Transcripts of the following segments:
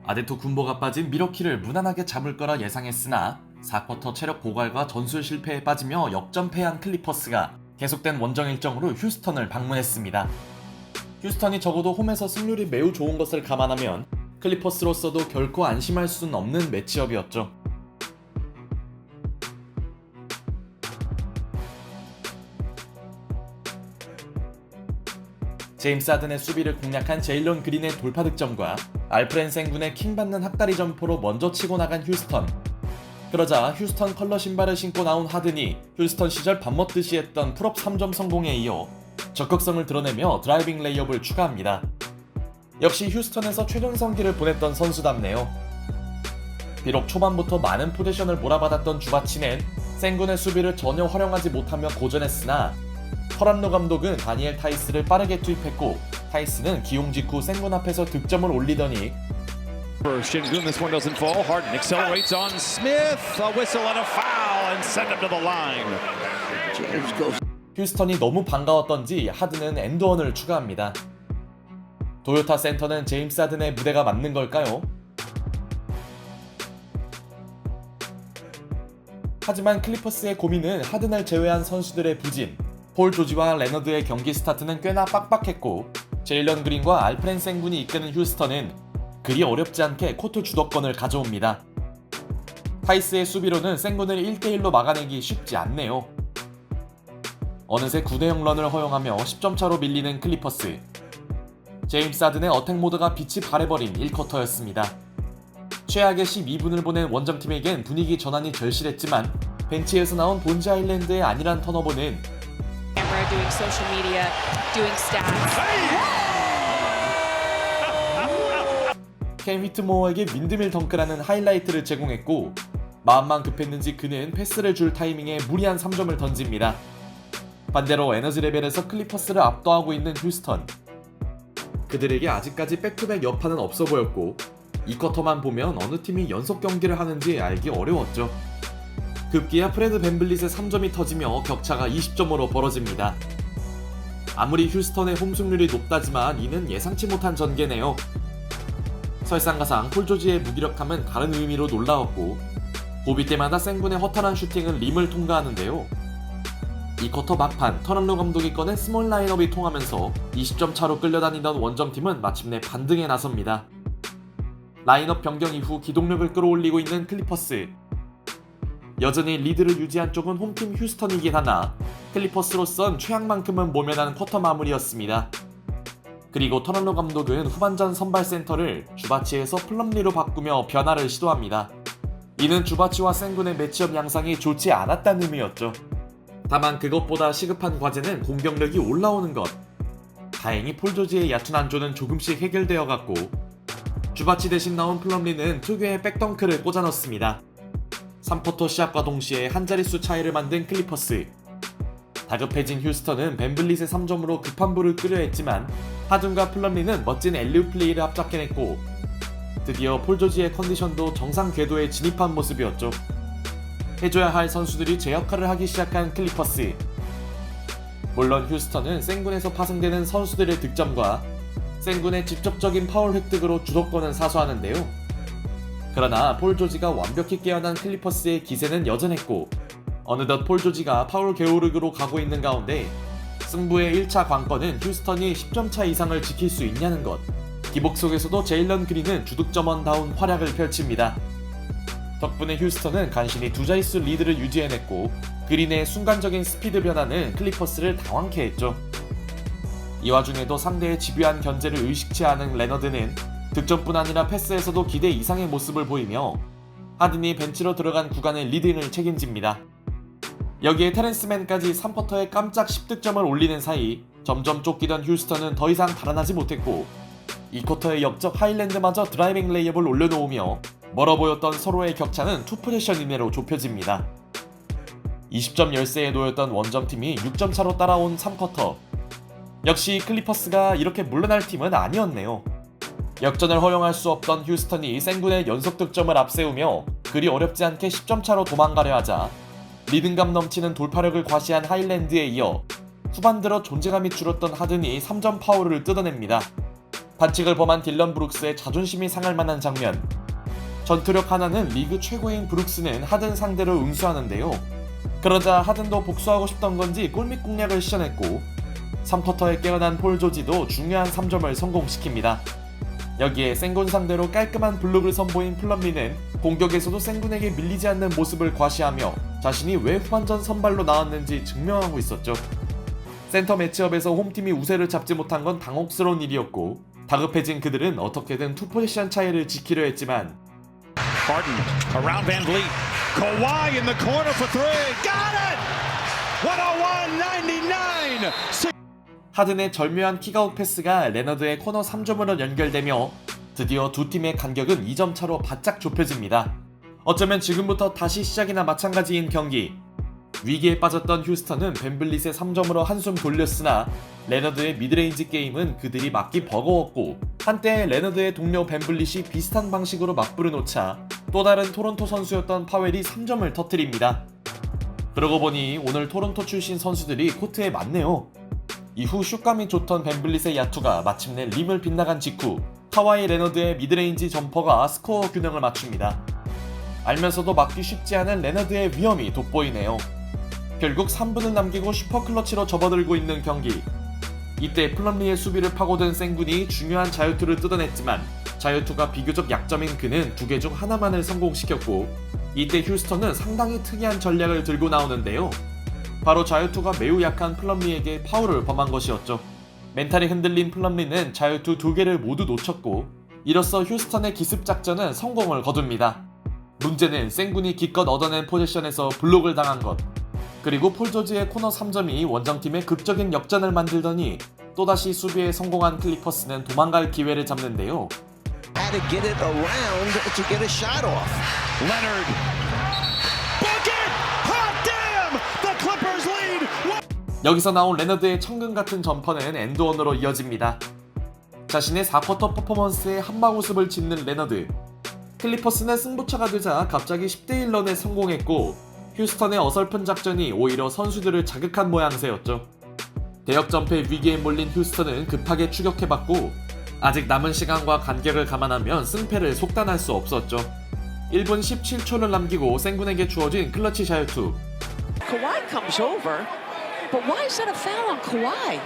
아데토 군보가 빠진 미러키를 무난하게 잡을 거라 예상했으나 4쿼터 체력 고갈과 전술 실패에 빠지며 역전패한 클리퍼스가 계속된 원정 일정으로 휴스턴을 방문했습니다. 휴스턴이 적어도 홈에서 승률이 매우 좋은 것을 감안하면 클리퍼스로서도 결코 안심할 수는 없는 매치업이었죠. 제임스 하든의 수비를 공략한 제일런 그린의 돌파 득점과 알프렌 생군의 킹받는 학다리 점퍼로 먼저 치고 나간 휴스턴. 그러자 휴스턴 컬러 신발을 신고 나온 하든이 휴스턴 시절 밥 먹듯이 했던 풀업 3점 성공에 이어 적극성을 드러내며 드라이빙 레이업을 추가합니다. 역시 휴스턴에서 최전성기를 보냈던 선수답네요. 비록 초반부터 많은 포지션을 몰아받았던 주바치는 생군의 수비를 전혀 활용하지 못하며 고전했으나 터란로 감독은 다니엘 타이스를 빠르게 투입했고 타이스는 기용 직후 생군 앞에서 득점을 올리더니 For Shingun, this one doesn't fall. Harden accelerates on Smith. A whistle and a foul and send him to the line. 휴스턴이 너무 반가웠던지 하든은 엔드원을 추가합니다. 도요타 센터는 제임스 하든의 무대가 맞는 걸까요? 하지만 클리퍼스의 고민은 하든을 제외한 선수들의 부진, 폴 조지와 레너드의 경기 스타트는 꽤나 빡빡했고 제일런 그린과 알프렌 생군이 이끄는 휴스턴은 그리 어렵지 않게 코트 주도권을 가져옵니다. 타이스의 수비로는 생군을 1대1로 막아내기 쉽지 않네요. 어느새 9대0 런을 허용하며 10점 차로 밀리는 클리퍼스. 제임스 하든의 어택 모드가 빛이 발해버린 1쿼터였습니다. 최악의 12분을 보낸 원정팀에겐 분위기 전환이 절실했지만 벤치에서 나온 본즈 아일랜드의 안일한 턴오버는 켄 휘트모어에게 윈드밀 덩크라는 하이라이트를 제공했고 마음만 급했는지 그는 패스를 줄 타이밍에 무리한 3점을 던집니다. 반대로 에너지 레벨에서 클리퍼스를 압도하고 있는 휴스턴. 그들에게 아직까지 백투백 여파는 없어 보였고 이 쿼터만 보면 어느 팀이 연속 경기를 하는지 알기 어려웠죠. 급기야 프레드 밴블릿의 3점이 터지며 격차가 20점으로 벌어집니다. 아무리 휴스턴의 홈승률이 높다지만 이는 예상치 못한 전개네요. 설상가상 폴 조지의 무기력함은 다른 의미로 놀라웠고 고비 때마다 생군의 허탈한 슈팅은 림을 통과하는데요. 이 쿼터 막판 터런로 감독이 꺼낸 스몰 라인업이 통하면서 20점 차로 끌려다니던 원정팀은 마침내 반등에 나섭니다. 라인업 변경 이후 기동력을 끌어올리고 있는 클리퍼스. 여전히 리드를 유지한 쪽은 홈팀 휴스턴이긴 하나 클리퍼스로선 최악만큼은 모면한 쿼터 마무리였습니다. 그리고 터런로 감독은 후반전 선발 센터를 주바치에서 플럼리로 바꾸며 변화를 시도합니다. 이는 주바치와 생군의 매치업 양상이 좋지 않았다는 의미였죠. 다만 그것보다 시급한 과제는 공격력이 올라오는 것. 다행히 폴 조지의 얕은 안조는 조금씩 해결되어 갔고 주바치 대신 나온 플럼리는 특유의 백덩크를 꽂아 넣습니다. 3쿼터 시작과 동시에 한 자릿수 차이를 만든 클리퍼스. 다급해진 휴스턴은 밴블릿의 3점으로 급한 불을 끄려 했지만 하든과 플럼리는 멋진 엘리웁 플레이를 합작해냈고 드디어 폴 조지의 컨디션도 정상 궤도에 진입한 모습이었죠. 해줘야 할 선수들이 제 역할을 하기 시작한 클리퍼스. 물론 휴스턴은 생군에서 파생되는 선수들의 득점과 생군의 직접적인 파울 획득으로 주도권은 사수하는데요. 그러나 폴 조지가 완벽히 깨어난 클리퍼스의 기세는 여전했고 어느덧 폴 조지가 파울 개오르기로 가고 있는 가운데 승부의 1차 관건은 휴스턴이 10점 차 이상을 지킬 수 있냐는 것. 기복 속에서도 제일런 그린은 주득점원다운 활약을 펼칩니다. 덕분에 휴스턴은 간신히 두 자릿수 리드를 유지해냈고 그린의 순간적인 스피드 변화는 클리퍼스를 당황케 했죠. 이 와중에도 상대의 집요한 견제를 의식치 않은 레너드는 득점뿐 아니라 패스에서도 기대 이상의 모습을 보이며 하든이 벤치로 들어간 구간의 리딩을 책임집니다. 여기에 테렌스맨까지 3쿼터에 깜짝 10득점을 올리는 사이 점점 쫓기던 휴스턴은 더 이상 달아나지 못했고 2쿼터의 역적 하일랜드마저 드라이빙 레이업을 올려놓으며 멀어 보였던 서로의 격차는 2포제션 이내로 좁혀집니다. 20점 열세에 놓였던 원정팀이 6점 차로 따라온 3쿼터. 역시 클리퍼스가 이렇게 물러날 팀은 아니었네요. 역전을 허용할 수 없던 휴스턴이 생군의 연속 득점을 앞세우며 그리 어렵지 않게 10점 차로 도망가려 하자 리듬감 넘치는 돌파력을 과시한 하일랜드에 이어 후반 들어 존재감이 줄었던 하든이 3점 파울을 뜯어냅니다. 반칙을 범한 딜런 브룩스의 자존심이 상할 만한 장면. 전투력 하나는 리그 최고인 브룩스는 하든 상대로 응수하는데요. 그러자 하든도 복수하고 싶던 건지 골밑 공략을 시전했고 3쿼터에 깨어난 폴 조지도 중요한 3점을 성공시킵니다. 여기에 생군 상대로 깔끔한 블록을 선보인 플럼리는 공격에서도 생군에게 밀리지 않는 모습을 과시하며 자신이 왜 후반전 선발로 나왔는지 증명하고 있었죠. 센터 매치업에서 홈팀이 우세를 잡지 못한 건 당혹스러운 일이었고 다급해진 그들은 어떻게든 투 포지션 차이를 지키려 했지만 Harden around Van Vliet. Kawhi in the corner for three. Got it! 101-99. 하든의 절묘한 킥아웃 패스가 레너드의 코너 3점으로 연결되며 드디어 두 팀의 간격은 2점 차로 바짝 좁혀집니다. 어쩌면 지금부터 다시 시작이나 마찬가지인 경기. 위기에 빠졌던 휴스턴은 벤블릿의 3점으로 한숨 돌렸으나 레너드의 미드레인지 게임은 그들이 막기 버거웠고 한때 레너드의 동료 벤블릿이 비슷한 방식으로 맞불을 놓자 또 다른 토론토 선수였던 파웰이 3점을 터뜨립니다. 그러고 보니 오늘 토론토 출신 선수들이 코트에 많네요. 이후 슛감이 좋던 벤블릿의 야투가 마침내 림을 빗나간 직후 카와이 레너드의 미드레인지 점퍼가 스코어 균형을 맞춥니다. 알면서도 막기 쉽지 않은 레너드의 위험이 돋보이네요. 결국 3분을 남기고 슈퍼클러치로 접어들고 있는 경기. 이때 플럼리의 수비를 파고든 생군이 중요한 자유투를 뜯어냈지만 자유투가 비교적 약점인 그는 2개 중 하나만을 성공시켰고 이때 휴스턴은 상당히 특이한 전략을 들고 나오는데요. 바로 자유투가 매우 약한 플럼리에게 파울을 범한 것이었죠. 멘탈이 흔들린 플럼리는 자유투 2개를 모두 놓쳤고 이로써 휴스턴의 기습 작전은 성공을 거둡니다. 문제는 생군이 기껏 얻어낸 포지션에서 블록을 당한 것. 그리고 폴 조지의 코너 3점이 원정팀의 극적인 역전을 만들더니 또다시 수비에 성공한 클리퍼스는 도망갈 기회를 잡는데요. Had to get it around to get a shot off. Leonard. Bucket! Hot damn! The Clippers lead. 여기서 나온 레너드의 천근 같은 점퍼는 엔드원으로 이어집니다. 자신의 4쿼터 퍼포먼스에 한방웃음을 짓는 레너드. 클리퍼스는 승부차가 되자 갑자기 10대1 런에 성공했고 휴스턴의 어설픈 작전이 오히려 선수들을 자극한 모양새였죠. 대역전패 위기에 몰린 휴스턴은 급하게 추격해봤고 아직 남은 시간과 간격을 감안하면 승패를 속단할 수 없었죠. 1분 17초를 남기고 생군에게 주어진 클러치 자유투. Kawhi comes over, but why is that a foul on Kawhi?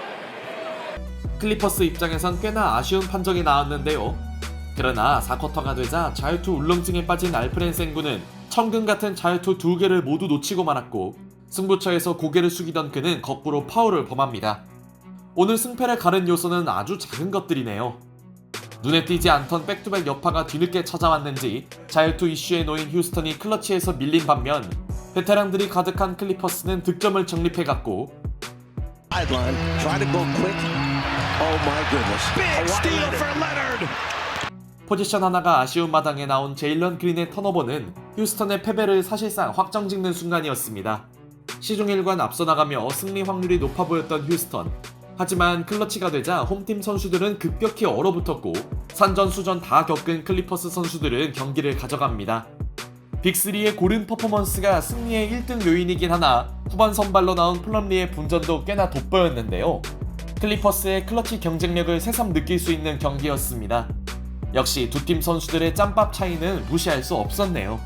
클리퍼스 입장에선 꽤나 아쉬운 판정이 나왔는데요. 그러나 4쿼터가 되자 자유투 울렁증에 빠진 알프렌 생군은 천근 같은 자유투 2개를 모두 놓치고 말았고 승부처에서 고개를 숙이던 그는 거꾸로 파울을 범합니다. 오늘 승패를 가른 요소는 아주 작은 것들이네요. 눈에 띄지 않던 백투백 여파가 뒤늦게 찾아왔는지 자유투 이슈에 놓인 휴스턴이 클러치에서 밀린 반면 베테랑들이 가득한 클리퍼스는 득점을 정립해갔고 Sideline, try to go quick. Oh my goodness. Big steal Leonard. for Leonard. 포지션 하나가 아쉬운 마당에 나온 제일런 그린의 턴오버는 휴스턴의 패배를 사실상 확정짓는 순간이었습니다. 시종일관 앞서 나가며 승리 확률이 높아 보였던 휴스턴. 하지만 클러치가 되자 홈팀 선수들은 급격히 얼어붙었고 산전수전 다 겪은 클리퍼스 선수들은 경기를 가져갑니다. 빅3의 고른 퍼포먼스가 승리의 1등 요인이긴 하나 후반 선발로 나온 플럼리의 분전도 꽤나 돋보였는데요. 클리퍼스의 클러치 경쟁력을 새삼 느낄 수 있는 경기였습니다. 역시 두 팀 선수들의 짬밥 차이는 무시할 수 없었네요.